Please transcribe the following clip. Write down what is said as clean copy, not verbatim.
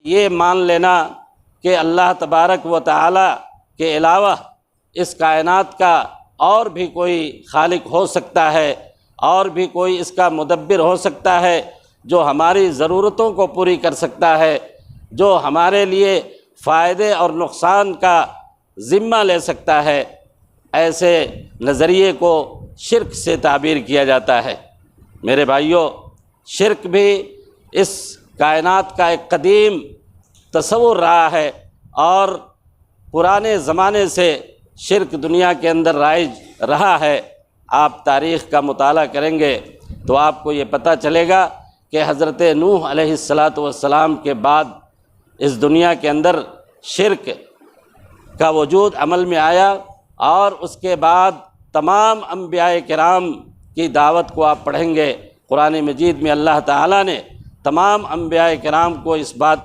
ये मान लेना कि अल्लाह तबारक व तआला के अलावा इस कायनात का और भी कोई खालिक हो सकता है, और भी कोई इसका मुदब्बिर हो सकता है जो हमारी ज़रूरतों को पूरी कर सकता है, जो हमारे लिए फ़ायदे और नुकसान का ज़िम्मा ले सकता है। ऐसे नज़रिए को शिर्क से ताबीर किया जाता है। मेरे भाइयों, शिर्क भी इस कायनात का एक कदीम तस्वुर रहा है और पुराने ज़माने से शिर्क दुनिया के अंदर राइज रहा है। आप तारीख़ का मुताला करेंगे तो आपको ये पता चलेगा कि हज़रत नूह अलैहिस्सलातु वस्सलाम के बाद इस दुनिया के अंदर शिर्क का वजूद अमल में आया, और उसके बाद तमाम अंबियाए किराम की दावत को आप पढ़ेंगे। कुरान मजीद में अल्लाह ताला ने तमाम अंबियाए किराम को इस बात